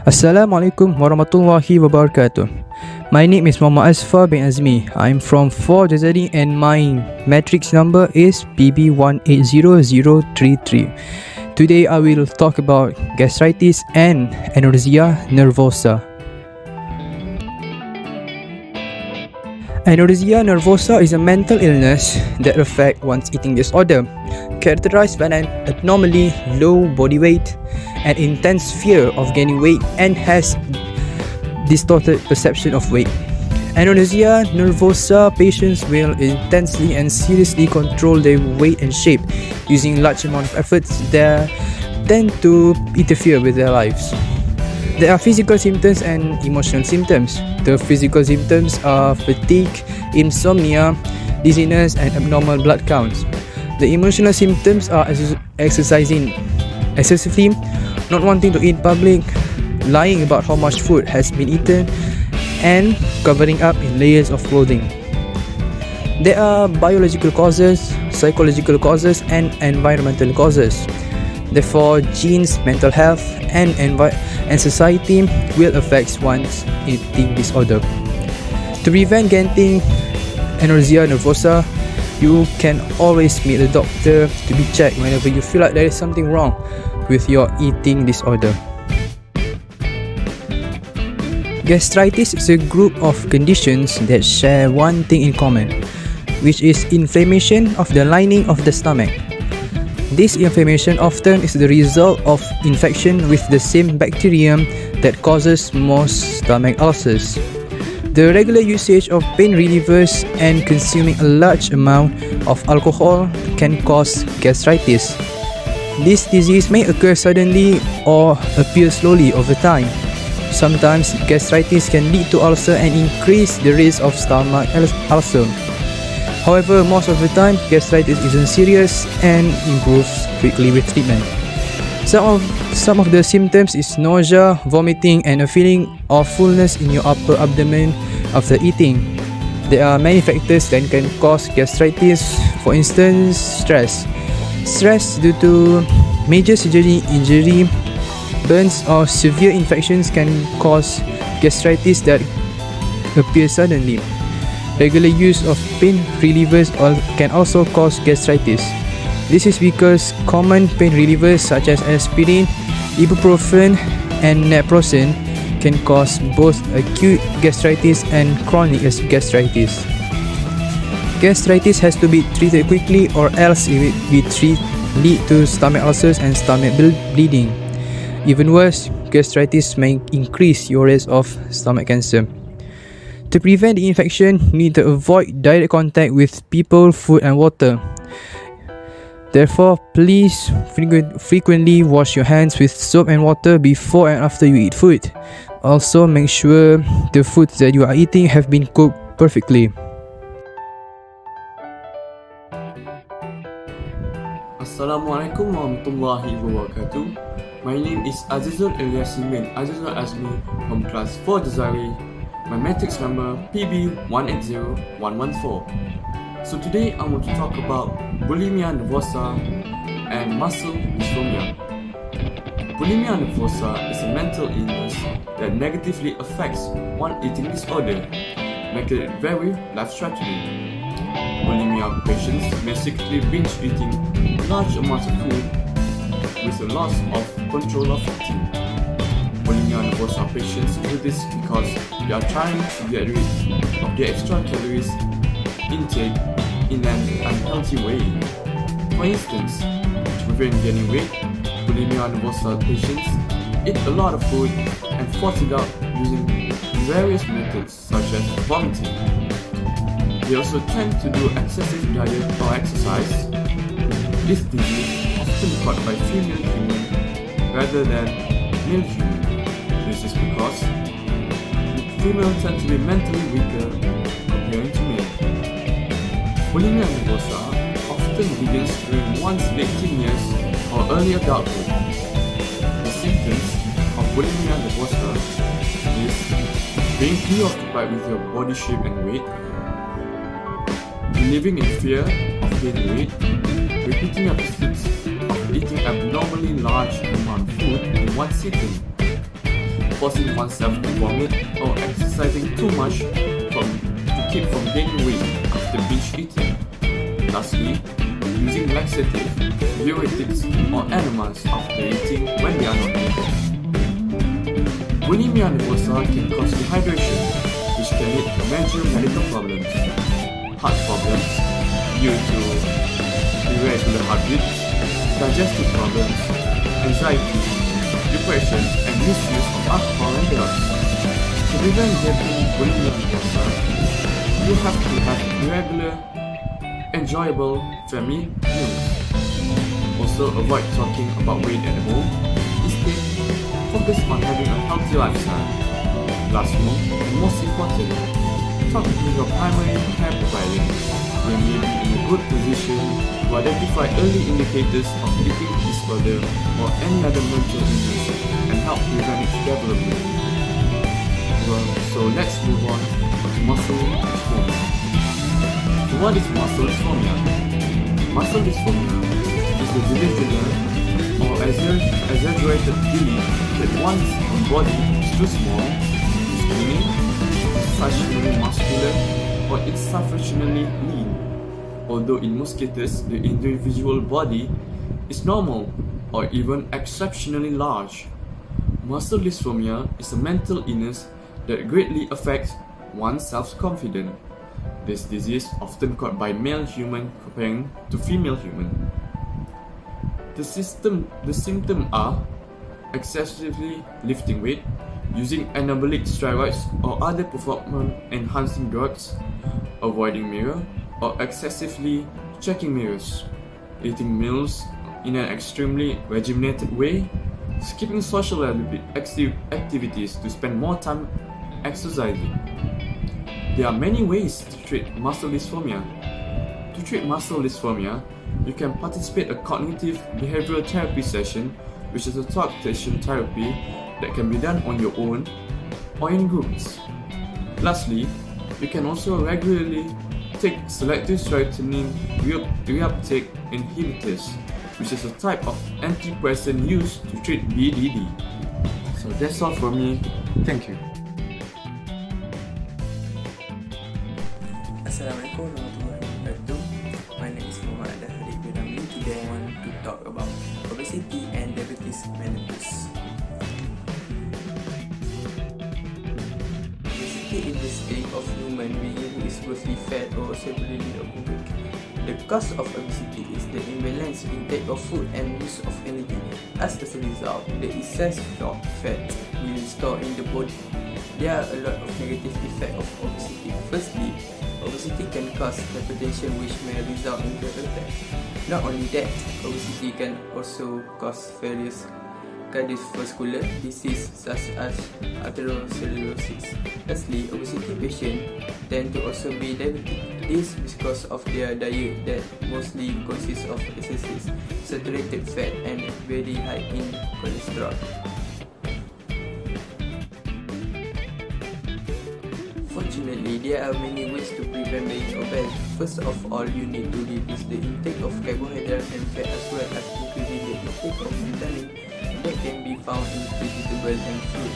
Assalamualaikum warahmatullahi wabarakatuh. My name is Muhammad AZFAR bin AZMI. I'm from 4 Jazari and my matrix number is PB180033. Today I will talk about gastritis and anorexia nervosa. Anorexia nervosa is a mental illness that affects one's eating disorder, characterized by an abnormally low body weight, an intense fear of gaining weight, and has distorted perception of weight. Anorexia nervosa patients will intensely and seriously control their weight and shape, using large amount of efforts that tend to interfere with their lives. There are physical symptoms and emotional symptoms. The physical symptoms are fatigue, insomnia, dizziness, and abnormal blood counts. The emotional symptoms are exercising excessively, not wanting to eat public, lying about how much food has been eaten, and covering up in layers of clothing. There are biological causes, psychological causes, and environmental causes. Therefore, genes, mental health, and society will affect one's eating disorder. To prevent getting anorexia nervosa, you can always meet a doctor to be checked whenever you feel like there is something wrong with your eating disorder. Gastritis is a group of conditions that share one thing in common, which is inflammation of the lining of the stomach. This inflammation often is the result of infection with the same bacterium that causes most stomach ulcers. The regular usage of pain relievers and consuming a large amount of alcohol can cause gastritis. This disease may occur suddenly or appear slowly over time. Sometimes gastritis can lead to ulcer and increase the risk of stomach ulcer. However, most of the time, gastritis isn't serious and improves quickly with treatment. Some of the symptoms is nausea, vomiting, and a feeling of fullness in your upper abdomen after eating. There are many factors that can cause gastritis. For instance, stress. Stress due to major surgery, injury, burns, or severe infections can cause gastritis that appear suddenly. Regular use of pain relievers can also cause gastritis. This is because common pain relievers such as aspirin, ibuprofen, and naproxen can cause both acute gastritis and chronic gastritis. Gastritis has to be treated quickly, or else it will lead to stomach ulcers and stomach bleeding. Even worse, gastritis may increase your risk of stomach cancer. To prevent the infection, you need to avoid direct contact with people, food, and water. Therefore, please frequently wash your hands with soap and water before and after you eat food. Also, make sure the foods that you are eating have been cooked perfectly. Assalamualaikum warahmatullahi wabarakatuh. My name is AZIZUL YASSIN bin AZIZUL from class 4 Jazari. My matrix number PB180114. So today I want to talk about bulimia nervosa and muscle dysrhythmia. Bulimia nervosa is a mental illness that negatively affects one's eating disorder, making it very life-threatening. Bulimia patients may secretly binge eating large amounts of food with a loss of control of eating. Bulimia nervosa patients do this because they are trying to get rid of their extra calories intake in an unhealthy way. For instance, to prevent gaining weight, bulimia nervosa patients eat a lot of food and force it out using various methods such as vomiting. They also tend to do excessive diet or exercise. This disease is often caught by female humans rather than male humans. This is because females tend to be mentally weaker compared to male. Bulimia nervosa often begins during one's late teen years or early adulthood. The symptoms of bulimia nervosa is being preoccupied with your body shape and weight, living in fear of gaining weight, repeating episodes of eating abnormally large amount of food in one sitting, forcing oneself to vomit or exercising too much to keep from gaining weight after binge eating. Lastly, using laxative, diuretics or enemas after eating when they are not needed. Bulimia nervosa can cause dehydration, which can lead to major medical problems, heart problems due to irregular heartbeats, digestive problems, anxiety, depression, and misuse of alcohol and drugs. To prevent getting bulimia nervosa, you have to have regular, enjoyable family meals. Also, avoid talking about weight at home. Instead, focus on having a healthy lifestyle. Lastly, and most important, talk to your primary care provider. They may be in a good position to identify early indicators of eating disorder or any other mental illness and help prevent its development. Well, so let's move on to muscle dysphonia. So what is muscle dysphonia? Muscle dysphonia is the delusional or exaggerated belief that one's own body is too small, too skinny, insufficiently muscular, or insufficiently lean. Although in most cases, the individual body is normal or even exceptionally large. Muscle dysphonia is a mental illness that greatly affects one's self-confidence. This disease often caught by male human comparing to female human. The symptoms are excessively lifting weight, using anabolic steroids or other performance-enhancing drugs, avoiding mirror or excessively checking mirrors, eating meals in an extremely regimented way, skipping social activities to spend more time exercising. There are many ways to treat muscle dysphonia. To treat muscle dysphonia, you can participate in a cognitive behavioral therapy session, which is a talk session therapy that can be done on your own or in groups. Lastly, you can also regularly take selective serotonin reuptake inhibitors, which is a type of antidepressant used to treat BDD. So that's all from me. Thank you. Assalamualaikum warahmatullahi wabarakatuh. My name is HARITH. Today I want to talk about obesity and diabetes mellitus. Obesity is the state of human being who is grossly fat or severely obese. The cause of obesity is the imbalanced intake of food and use of energy. As a result, the excess fat will store in the body. There are a lot of negative effects of obesity. Firstly, obesity can cause hypertension, which may result in heart attack. Not only that, obesity can also cause various cardiovascular diseases such as atherosclerosis. Lastly, obesity patients tend to also be diabetic. This is because of their diet that mostly consists of excessive saturated fat and very high in cholesterol. Fortunately, there are many ways to prevent being obese. First of all, you need to reduce the intake of carbohydrate and fat, as well as increasing the intake of vitamin that can be found in vegetables and fruit.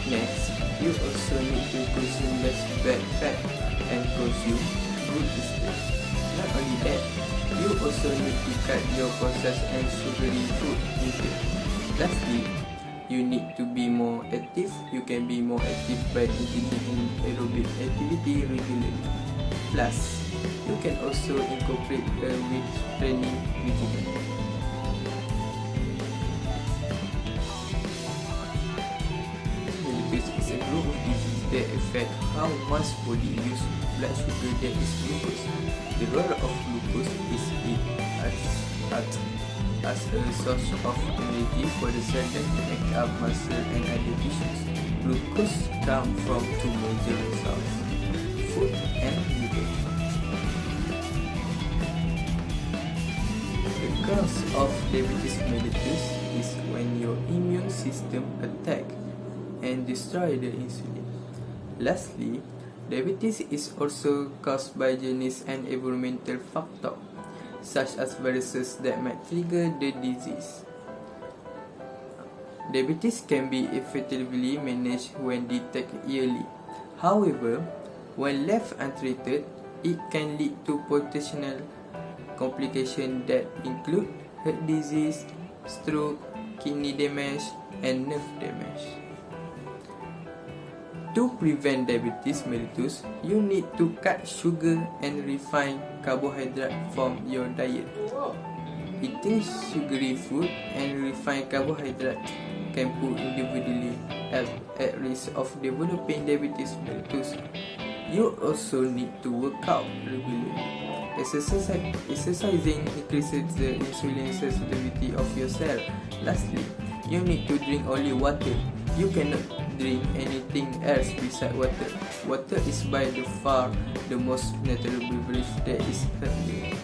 Next, you also need to consume less bad fat and consume good food. Not only that, you also need to cut your processed and sugary food intake. Lastly, you need to be more active. You can be more active by engaging in aerobic activity regularly. Plus, you can also incorporate a weight training regimen. Mellitus is a group of diseases that affect how one's body uses blood sugar, that is glucose. The role of glucose is it as a source of energy for the cell that make up muscle and other tissues. Glucose comes from two major sources: food and liver. The cause of diabetes mellitus is when your immune system attack and destroy the insulin. Lastly, diabetes is also caused by genes and environmental factors, such as viruses that might trigger the disease. Diabetes can be effectively managed when detected early. However, when left untreated, it can lead to potential complications that include heart disease, stroke, kidney damage, and nerve damage. To prevent diabetes mellitus, you need to cut sugar and refined carbohydrate from your diet. Eating sugary food and refined carbohydrate can put individuals at risk of developing diabetes mellitus. You also need to work out regularly. Exercising increases the insulin sensitivity of your cell. Lastly, you need to drink only water. You cannot drink anything else besides water. Water is by far the most natural beverage that is healthy.